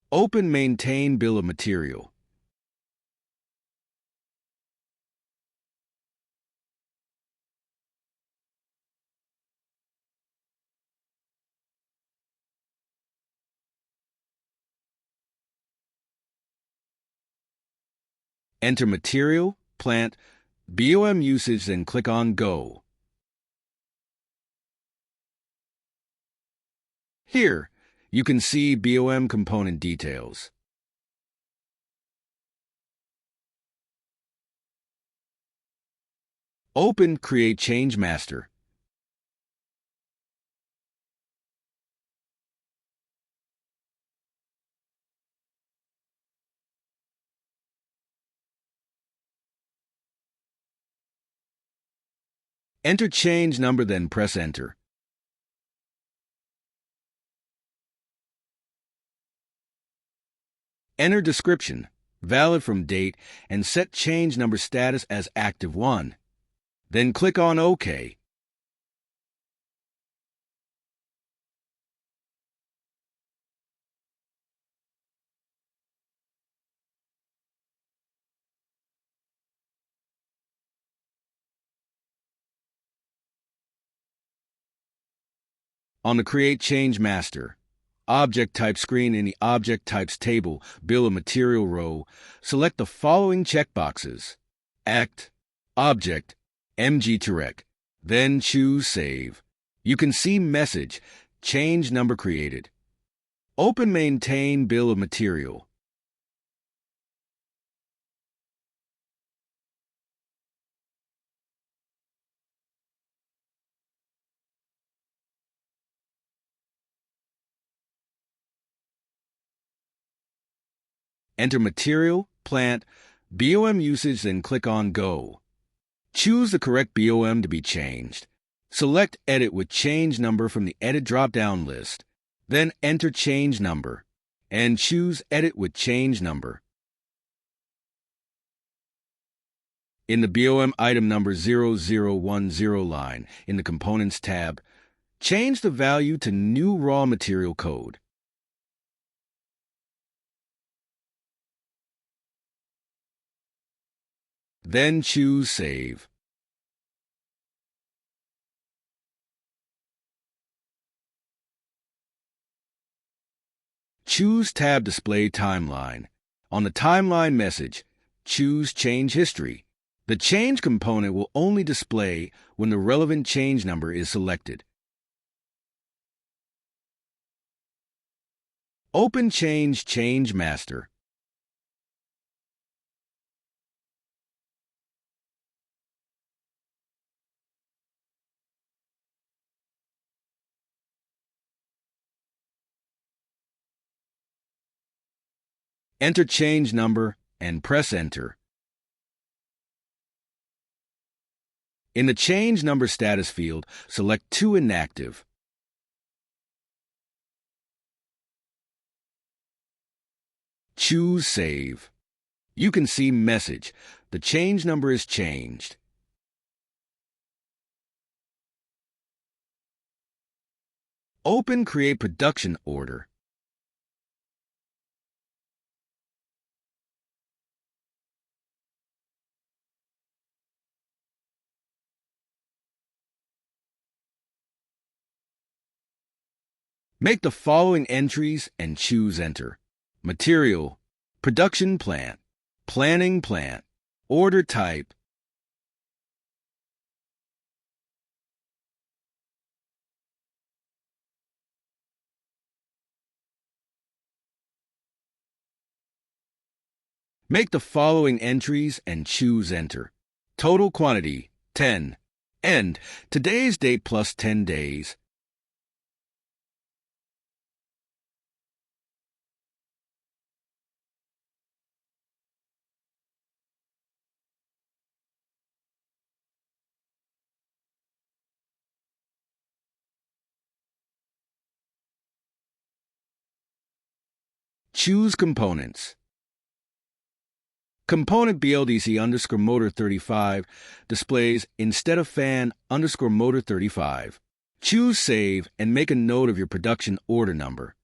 Open Maintain Bill of Material. Enter Material, Plant, BOM usage, and click on Go. Here, you can see BOM component details. Open Create Change Master. Enter change number, then press Enter. Enter description, valid from date, and set change number status as Active 1. Then click on OK. On the Create Change Master, Object Type screen in the Object Types table, Bill of Material row, select the following checkboxes: Act, Object, MG2Rec. Then choose Save. You can see message, Change number created. Open Maintain Bill of Material. Enter Material, Plant, BOM usage, then click on Go. Choose the correct BOM to be changed. Select Edit with Change Number from the Edit drop-down list. Then enter Change Number, and choose Edit with Change Number. In the BOM item number 0010 line, in the Components tab, change the value to New Raw Material Code. Then choose Save. Choose Tab Display Timeline. On the timeline message, choose Change History. The change component will only display when the relevant change number is selected. Open Change Master. Enter change number and press Enter. In the Change Number status field, select To Inactive. Choose Save. You can see message, the change number is changed. Open Create Production Order. Make the following entries and choose Enter. Material, Production Plant, Planning Plant, Order Type. Make the following entries and choose Enter. Total quantity, 10. End, today's date plus 10 days. Choose Components. Component BLDC underscore motor 35 displays instead of fan underscore motor 35. Choose Save and make a note of your production order number.